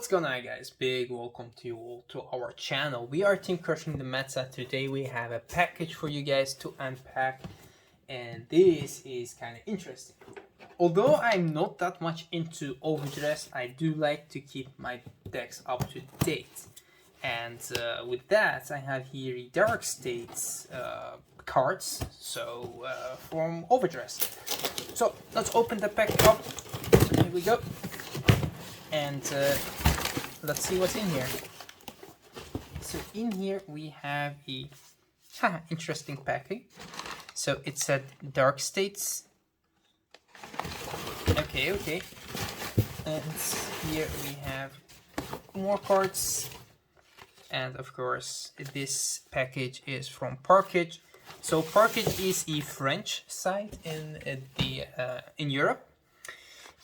What's going on, guys? Big welcome to you all to our channel. We are Team Crushing the Meta. Today we have a package for you guys to unpack, and this is kind of interesting. Although I'm not that much into overdress, I do like to keep my decks up to date. And with that, I have here Dark States cards, from overdress. So let's open the pack up. Here we go. And let's see what's in here. So in here we have a interesting packing. So it said Dark States. Okay. And here we have more cards. And of course, this package is from Parkage. So Parkage is a French site in Europe.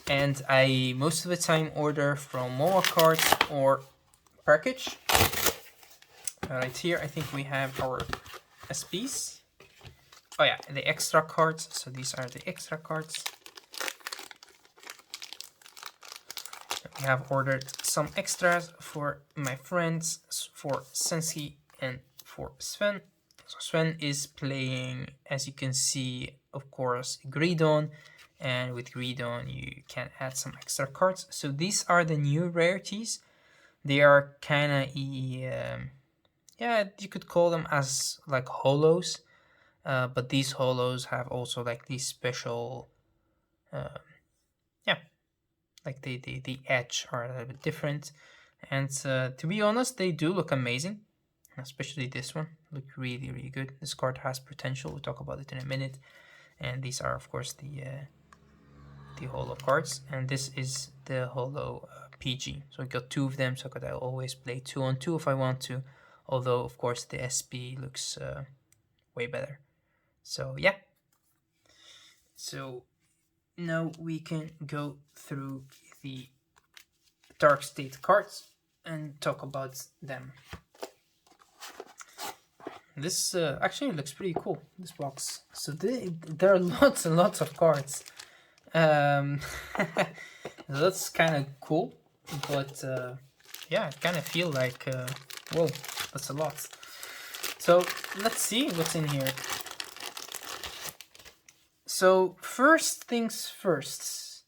And I most of the time order from Moa Cards or Parkage. Right here, I think we have our SPs. Oh yeah, the extra cards. So these are the extra cards. We have ordered some extras for my friends, for Sensi and for Sven. So Sven is playing, as you can see, of course, Greedon. And with Greedon, you can add some extra cards. So these are the new rarities. They are kind of, yeah, you could call them as like holos. But these holos have also like these special, yeah, like the edge are a little bit different. And to be honest, they do look amazing. Especially this one, look really, really good. This card has potential. We'll talk about it in a minute. And these are, of course, the holo cards, and this is the holo PG. So I got two of them, so I always play 2-on-2 if I want to, although of course the SP looks way better. So yeah, so now we can go through the Dark State cards and talk about them. This actually looks pretty cool, this box. So there are lots and lots of cards. That's kind of cool, but yeah, I kind of feel like whoa, that's a lot. So let's see what's in here. So first things first,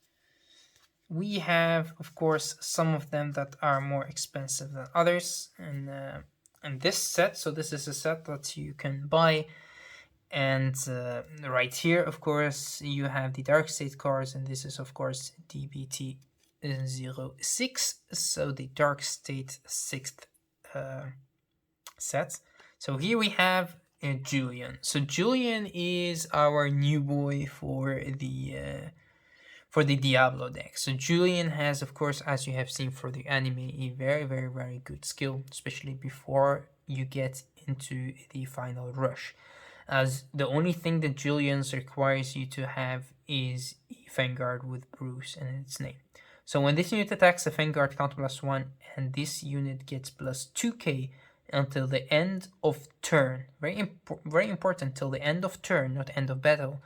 we have, of course, some of them that are more expensive than others, and this set. So this is a set that you can buy. And right here, of course, you have the Dark State cards, and this is, of course, DBT06, so the Dark State 6th set. So here we have Julian. So Julian is our new boy for the Diablo deck. So Julian has, of course, as you have seen for the anime, a very, very, very good skill, especially before you get into the final rush. As the only thing that Julian's requires you to have is a Vanguard with Bruce in its name. So when this unit attacks, the Vanguard count +1, and this unit gets +2k until the end of turn. Very important, till the end of turn, not end of battle,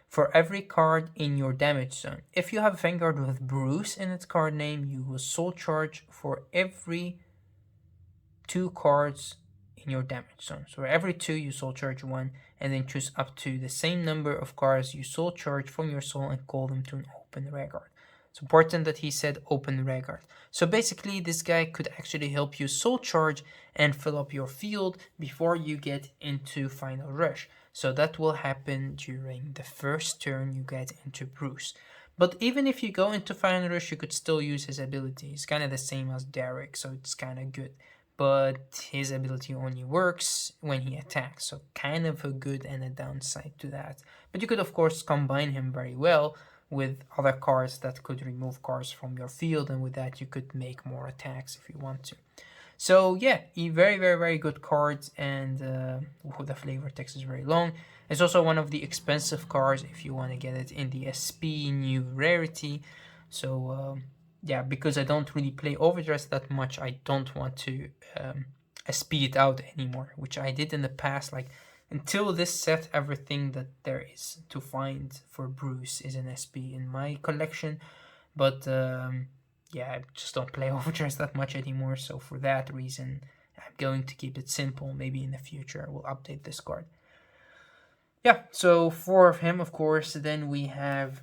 for every card in your damage zone. If you have Vanguard with Bruce in its card name, you will soul charge for every 2 cards in your damage zone. So every 2 you soul charge 1, and then choose up to the same number of cards you soul charge from your soul and call them to an open Vanguard. It's important that he said open Vanguard. So basically this guy could actually help you soul charge and fill up your field before you get into final rush. So that will happen during the first turn you get into Bruce. But even if you go into final rush, you could still use his ability. It's kind of the same as Derek, so it's kind of good. But his ability only works when he attacks, so kind of a good and a downside to that. But you could, of course, combine him very well with other cards that could remove cards from your field, and with that you could make more attacks if you want to. So yeah, a very, very, very good card, and the flavor text is very long. It's also one of the expensive cards if you want to get it in the SP new rarity. So yeah, because I don't really play overdress that much, I don't want to SP it out anymore, which I did in the past. Like until this set, everything that there is to find for Bruce is an SP in my collection. But yeah, I just don't play Overdress that much anymore. So for that reason, I'm going to keep it simple. Maybe in the future I will update this card. Yeah, so 4 of him, of course. Then we have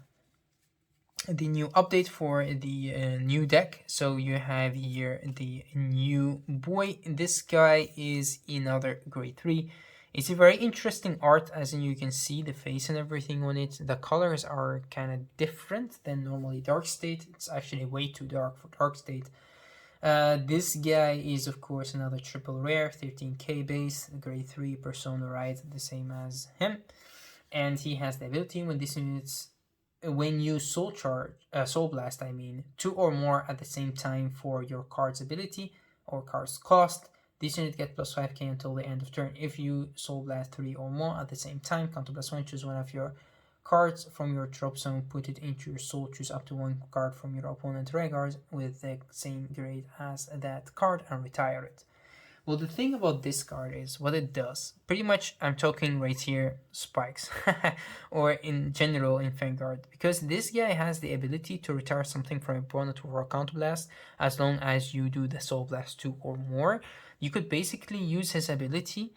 the new update for the new deck. So you have here the new boy. This guy is another grade 3. It's a very interesting art, as in you can see the face and everything on it. The colors are kind of different than normally Dark State. It's actually way too dark for Dark State. This guy is of course another triple rare, 13k base, grade 3 persona, right, the same as him. And he has the ability when this unit's when you soul blast, I mean, 2 or more at the same time for your card's ability or card's cost. This unit gets plus 5k until the end of turn. If you soul blast 3 or more at the same time, counter plus 1, choose one of your cards from your drop zone, put it into your soul, choose up to 1 card from your opponent's regards with the same grade as that card and retire it. Well, the thing about this card is what it does. Pretty much, I'm talking right here, spikes, or in general in Vanguard, because this guy has the ability to retire something from your opponent for a counter blast as long as you do the soul blast 2 or more. You could basically use his ability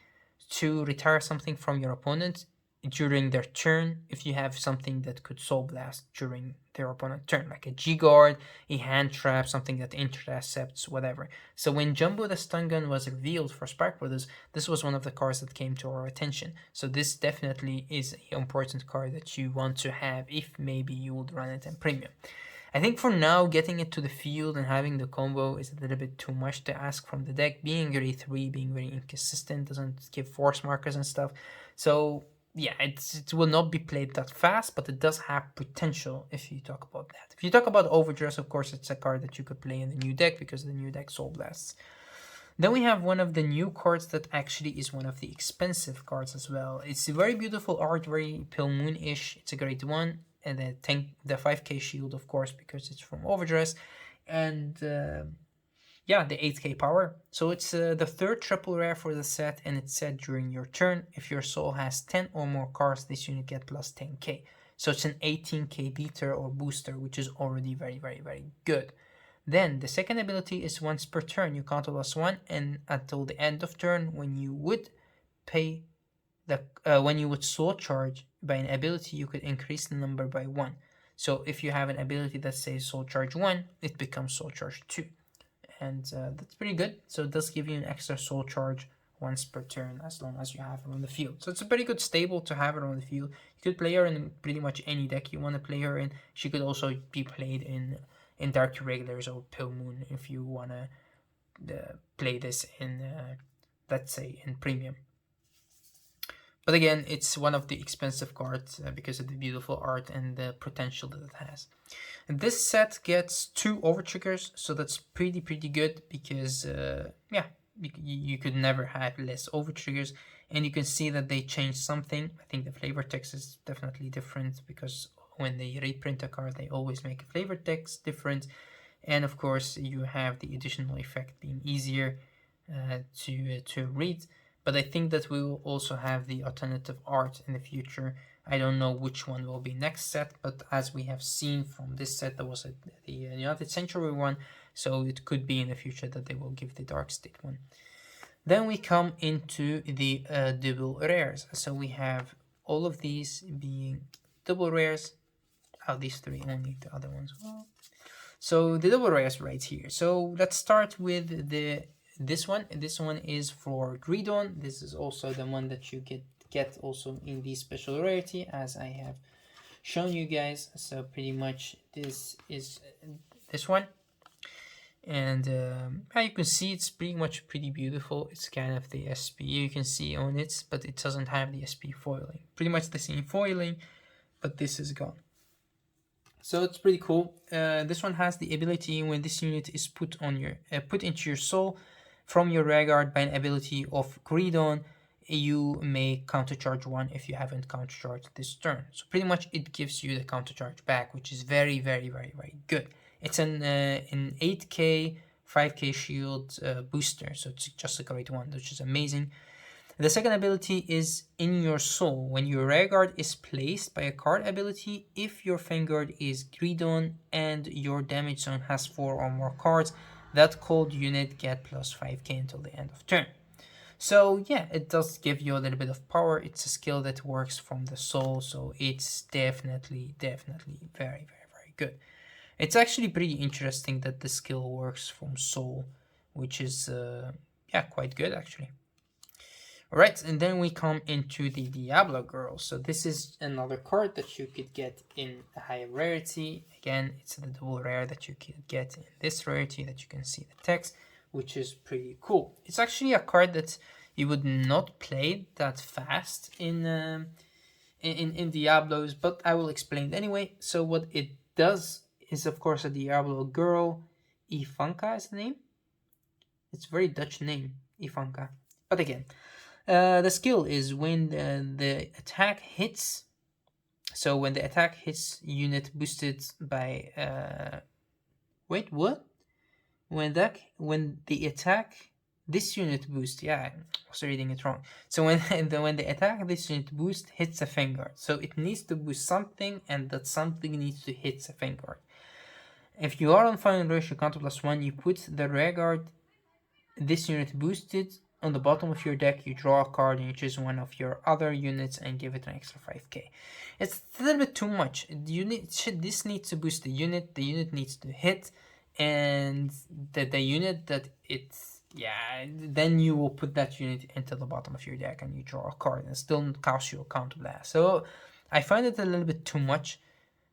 to retire something from your opponent during their turn if you have something that could soul blast during their opponent's turn, like a G-Guard, a hand trap, something that intercepts, whatever. So when Jumbo the Stun Gun was revealed for Spark Brothers, this was one of the cards that came to our attention. So this definitely is an important card that you want to have if maybe you would run it in Premium. I think for now, getting it to the field and having the combo is a little bit too much to ask from the deck. Being grade 3, being very inconsistent, doesn't give force markers and stuff. So yeah, it will not be played that fast, but it does have potential if you talk about that. If you talk about Overdress, of course, it's a card that you could play in the new deck because the new deck Soul Blasts. Then we have one of the new cards that actually is one of the expensive cards as well. It's a very beautiful art, very Pale Moon-ish. It's a grade 1, and the 5k shield, of course, because it's from Overdress. And yeah, the 8k power. So it's the third triple rare for the set, and it's said during your turn, if your soul has 10 or more cards, this unit gets plus 10k. So it's an 18k beater or booster, which is already very, very, very good. Then the second ability is once per turn, you counter plus 1, and until the end of turn, when you would pay the when you would soul charge by an ability, you could increase the number by 1. So if you have an ability that says soul charge 1, it becomes soul charge 2. And that's pretty good. So it does give you an extra soul charge once per turn as long as you have her on the field. So it's a pretty good stable to have her on the field. You could play her in pretty much any deck you want to play her in. She could also be played in Dark Irregulars or Pale Moon if you want to play this in, let's say, in Premium. But again, it's one of the expensive cards because of the beautiful art and the potential that it has. And this set gets 2 over triggers, so that's pretty good because yeah, you could never have less over triggers. And you can see that they changed something. I think the flavor text is definitely different because when they reprint a card, they always make a flavor text different. And of course, you have the additional effect being easier to read. But I think that we will also have the alternative art in the future. I don't know which one will be next set, but as we have seen from this set, there was the United Century one, so it could be in the future that they will give the Dark State one. Then we come into the double rares. So we have all of these being double rares. Oh, these 3 only, the other ones. So the double rares right here. So let's start with this one. This one is for Greedon. This is also the one that you get also in the special rarity, as I have shown you guys. So pretty much this is this one. And you can see it's pretty much pretty beautiful. It's kind of the SP you can see on it, but it doesn't have the SP foiling. Pretty much the same foiling, but this is gone. So it's pretty cool. This one has the ability when this unit is put into your soul from your rearguard by an ability of Greedon, you may countercharge 1 if you haven't countercharged this turn. So pretty much it gives you the countercharge back, which is very, very, very, very good. It's an 8k, 5k shield booster, so it's just a great one, which is amazing. The second ability is in your soul. When your rear guard is placed by a card ability, if your Vanguard is Greedon and your damage zone has 4 or more cards, that called unit get plus 5k until the end of turn. So yeah, it does give you a little bit of power. It's a skill that works from the soul, so it's definitely very good. It's actually pretty interesting that the skill works from soul, which is yeah, quite good actually. Alright, and then we come into the Diablo Girl. So this is another card that you could get in a higher rarity. Again, it's the double rare that you could get in this rarity that you can see the text, which is pretty cool. It's actually a card that you would not play that fast in Diablos, but I will explain anyway. So what it does is, of course, a Diablo Girl. Ivanka is the name. It's a very Dutch name, Ivanka. But again, the skill is when the attack hits. So when the attack hits unit boosted by wait, what? When the attack this unit boost, yeah, I was reading it wrong. So when the attack this unit boost hits a Vanguard, so it needs to boost something, and that something needs to hit a Vanguard. If you are on final ratio counter +1, you put the rear guard this unit boosted on the bottom of your deck, you draw a card and you choose one of your other units and give it an extra 5k. It's a little bit too much. This needs to boost the unit needs to hit, and the unit that it's, yeah, then you will put that unit into the bottom of your deck and you draw a card and still cost you a counter blast. So I find it a little bit too much.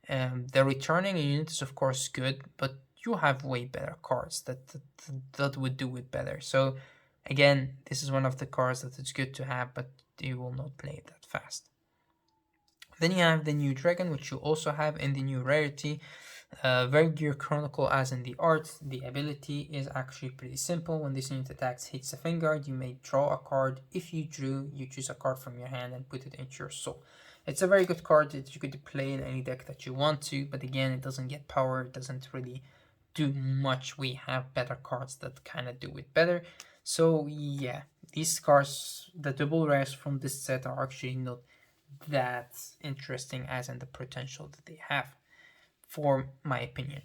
The returning unit is of course good, but you have way better cards that would do it better. So again, this is one of the cards that it's good to have, but you will not play it that fast. Then you have the new dragon, which you also have in the new rarity. Vanguard Chronicle, as in the art. The ability is actually pretty simple. When this unit attacks hits a Vanguard, you may draw a card. If you drew, you choose a card from your hand and put it into your soul. It's a very good card that you could play in any deck that you want to, but again, it doesn't get power, it doesn't really do much. We have better cards that kind of do it better. So yeah, these cards, the double rares from this set, are actually not that interesting as in the potential that they have, for my opinion.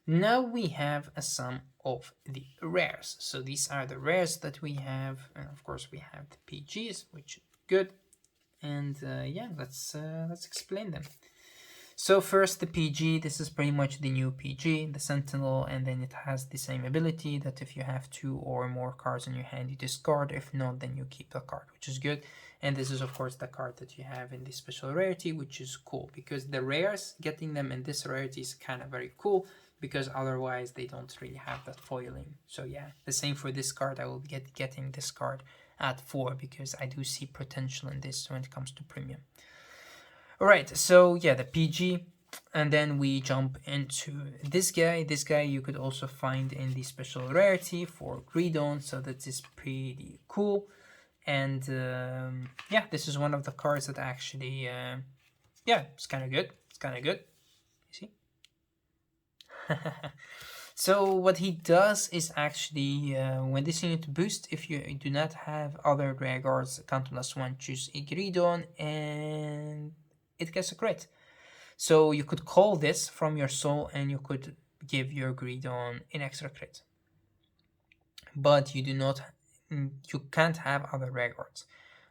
Now we have some of the rares. So these are the rares that we have, and of course we have the PGs, which is good. And yeah, let's explain them. So first, the PG. This is pretty much the new PG, the Sentinel, and then it has the same ability that if you have 2 or more cards in your hand, you discard. If not, then you keep the card, which is good. And this is of course the card that you have in the special rarity, which is cool because the rares, getting them in this rarity is kind of very cool, because otherwise they don't really have that foiling. So yeah, the same for this card. I will be getting this card at 4 because I do see potential in this when it comes to premium. Alright, so yeah, the PG, and then we jump into this guy. This guy you could also find in the special rarity for Greedon, so that is pretty cool. And yeah, this is one of the cards that actually, yeah, it's kind of good. It's kind of good. You see? So what he does is actually, when this unit boosts, if you do not have other rare guards, counter +1, choose a Greedon, and it gets a crit. So you could call this from your soul and you could give your Greedon an extra crit. But you do not, you can't have other rare guards.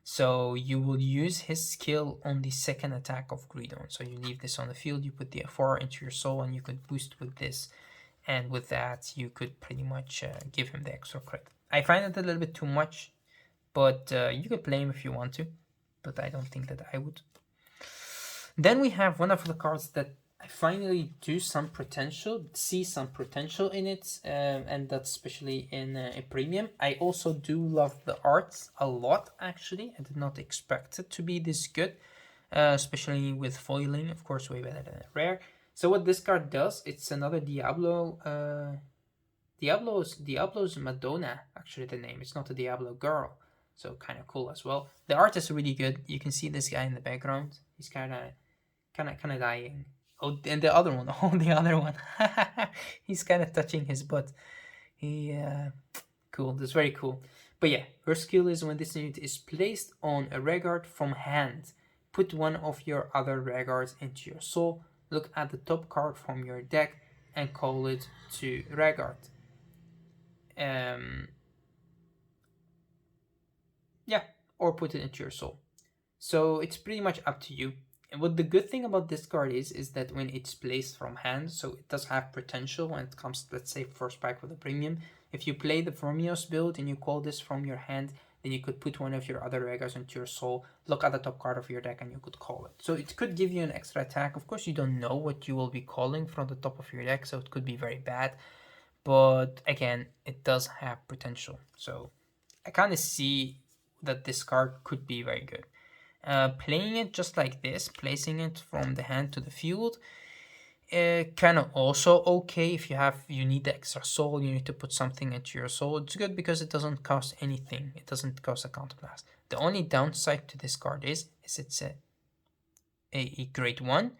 So you will use his skill on the second attack of Greedon. So you leave this on the field, you put the F4 into your soul, and you could boost with this. And with that, you could pretty much give him the extra crit. I find it a little bit too much, but you could play him if you want to. But I don't think that I would. Then we have one of the cards that I finally see some potential in it, and that's especially in a premium. I also do love the art a lot, actually. I did not expect it to be this good, especially with foiling, of course, way better than a rare. So what this card does, it's another Diablo's Madonna, actually the name. It's not a Diablo girl, so kind of cool as well. The art is really good. You can see this guy in the background. He's kind of dying. Oh, and the other one. Oh, the other one. He's kind of touching his butt. He Cool, that's very cool. But yeah, her skill is when this unit is placed on a Reguard from hand, put one of your other Reguards into your soul, look at the top card from your deck, and call it to Reguard. Um, yeah, or put it into your soul. So it's pretty much up to you. And what the good thing about this card is that when it's placed from hand, so it does have potential when it comes, let's say, first pack with a premium. If you play the Formios build and you call this from your hand, then you could put one of your other Regas into your soul, look at the top card of your deck, and you could call it. So it could give you an extra attack. Of course, you don't know what you will be calling from the top of your deck, so it could be very bad. But again, it does have potential. So I kind of see that this card could be very good. Playing it just like this, placing it from the hand to the field, kind of also okay if you need the extra soul, you need to put something into your soul. It's good because it doesn't cost anything. It doesn't cost a counterblast. The only downside to this card is it's a grade 1,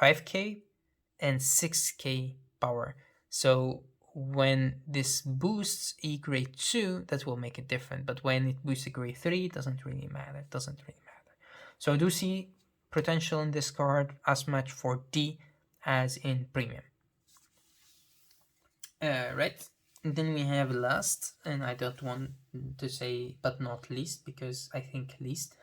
5k, and 6k power. So when this boosts a grade 2, that will make it different. But when it boosts a grade 3, it doesn't really matter. It doesn't really matter. So I do see potential in this card as much for D as in premium. Right. And then we have last, and I don't want to say but not least because I think least,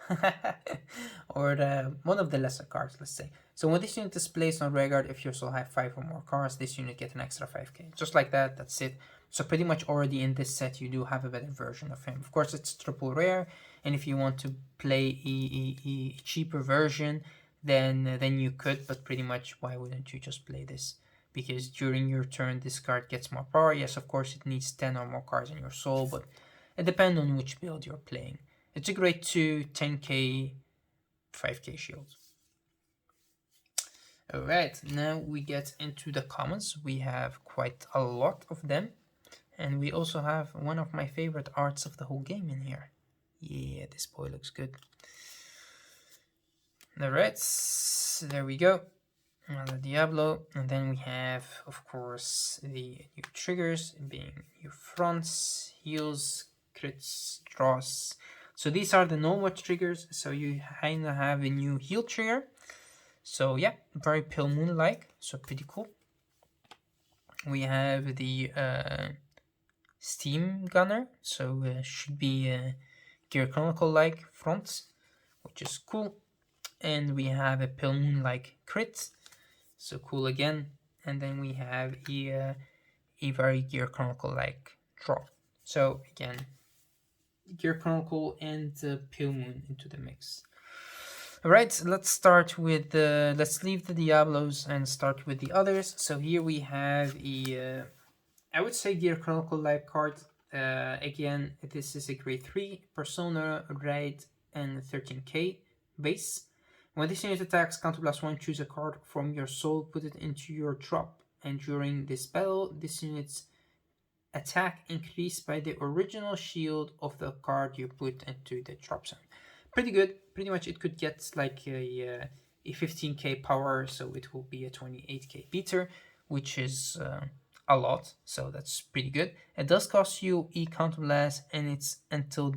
or one of the lesser cards, let's say. So when this unit is placed on Reguard, if you also have 5 or more cards, this unit gets an extra 5k. Just like that, that's it. So pretty much already in this set, you do have a better version of him. Of course, it's triple rare, and if you want to play a cheaper version, then you could, but pretty much why wouldn't you just play this? Because during your turn, this card gets more power. Yes, of course, it needs 10 or more cards in your soul, but it depends on which build you're playing. It's a grade 2, 10k, 5k shield. Alright, now we get into the commons. We have quite a lot of them. And we also have one of my favorite arts of the whole game in here. Yeah, this boy looks good. Alright, there we go. Another Diablo. And then we have, of course, the new triggers being new fronts, heals, crits, draws. So these are the normal triggers. So you kind of have a new heal trigger. So yeah, very Pale Moon-like, so pretty cool. We have the Steam Gunner, so should be Gear Chronicle-like fronts, which is cool. And we have a Pale Moon-like crit, so cool again. And then we have a very Gear Chronicle-like draw. So again, Gear Chronicle and Pale Moon into the mix. Alright, let's start with let's leave the Diablos and start with the others. So here we have a, I would say Gear Chronicle-like card. Again, this is a grade 3, Persona, Raid, and 13k base. When this unit attacks, counterblast 1, choose a card from your soul, put it into your drop. And during this battle, this unit's attack increased by the original shield of the card you put into the drop zone. Pretty good. Pretty much it could get like a 15k power, so it will be a 28k beater, which is a lot, so that's pretty good. It does cost you E counterblast, and it's until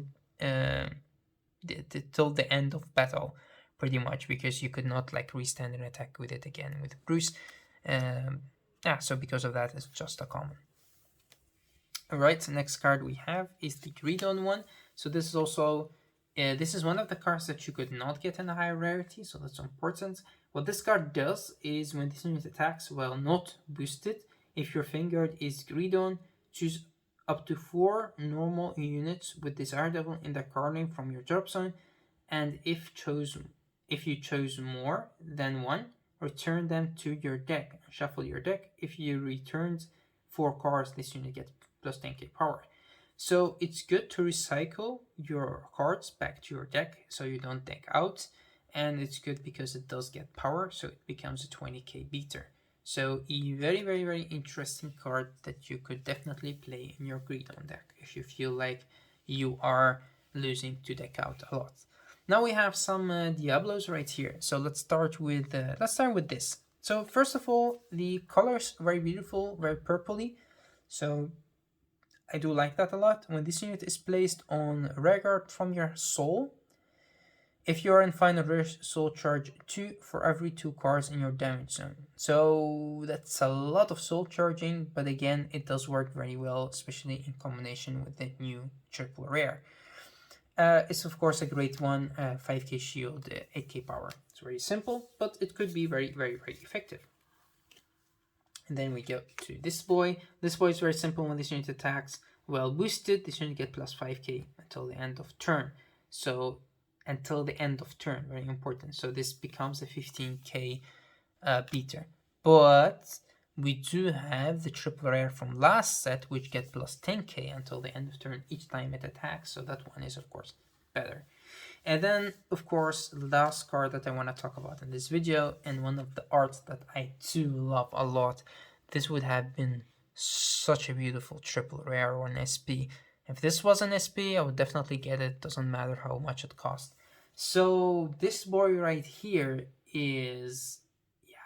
till the end of battle, pretty much, because you could not like restand an attack with it again with Bruce. Yeah, so because of that, it's just a common. Alright, next card we have is the Reborn one. So this is also this is one of the cards that you could not get in a higher rarity, so that's important. What this card does is when this unit attacks while not boosted, if your Vanguard is Reborn, choose up to 4 normal units with desired level in the card name from your drop zone, and if you chose more than one, return them to your deck. Shuffle your deck. If you returned 4 cards, this unit gets plus 10k power. So it's good to recycle your cards back to your deck so you don't deck out, and it's good because it does get power, so it becomes a 20k beater. So a very, very, very interesting card that you could definitely play in your Greedon deck if you feel like you are losing to deck out a lot. Now we have some Diablos right here. So let's start with this. So first of all, the colors very beautiful, very purpley. So I do like that a lot. When this unit is placed on Reborn from your soul, if you are in final rare, soul charge 2 for every 2 cards in your damage zone. So that's a lot of soul charging, but again, it does work very well, especially in combination with the new triple rare. It's of course a great one, 5k shield, 8k power. It's very simple, but it could be very, very, very effective. And then we go to this boy. This boy is very simple. When this unit attacks well boosted, this unit get plus 5k until the end of turn. So until the end of turn, very important. So this becomes a 15k beater. But we do have the triple rare from last set, which get plus 10k until the end of turn each time it attacks. So that one is of course better. And then, of course, the last card that I want to talk about in this video, and one of the arts that I do love a lot, this would have been such a beautiful triple rare or an SP. If this was an SP, I would definitely get it, doesn't matter how much it costs. So this boy right here is,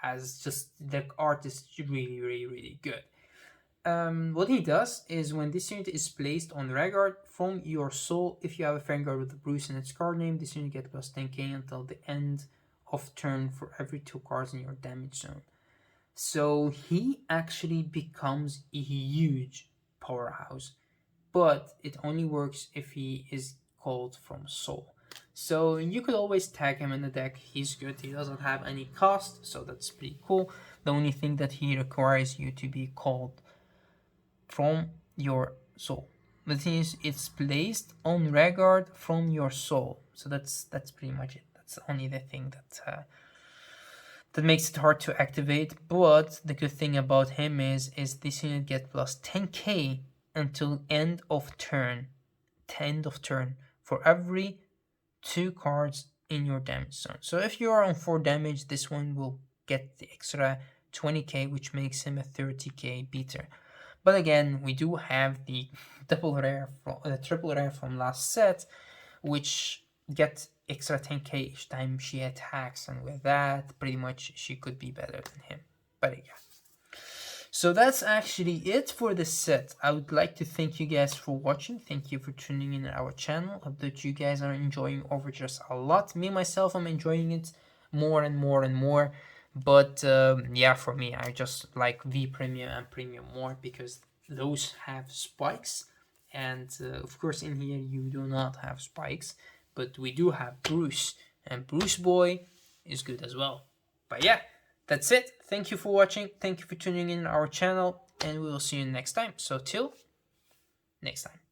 has just, the art is really, really, really good. What he does is when this unit is placed on Vanguard from your soul, if you have a Vanguard with a Bruce in its card name, this unit gets plus 10k until the end of turn for every 2 cards in your damage zone. So he actually becomes a huge powerhouse, but it only works if he is called from soul. So you could always tag him in the deck. He's good. He doesn't have any cost, so that's pretty cool. The only thing that he requires you to be called from your soul. The thing is, it's placed on Vanguard from your soul. So that's pretty much it. That's only the thing that makes it hard to activate. But the good thing about him is this unit get plus 10k until end of turn. For every 2 cards in your damage zone. So if you are on 4 damage, this one will get the extra 20k, which makes him a 30k beater. But again, we do have the triple rare from last set, which gets extra 10k each time she attacks, and with that, pretty much she could be better than him. But yeah. So that's actually it for this set. I would like to thank you guys for watching. Thank you for tuning in our channel. Hope that you guys are enjoying Overdraft a lot. Me myself, I'm enjoying it more and more and more. But yeah, for me, I just like V Premium and Premium more because those have spikes. And of course, in here, you do not have spikes. But we do have Bruce. And Bruce Boy is good as well. But yeah, that's it. Thank you for watching. Thank you for tuning in our channel. And we will see you next time. So till next time.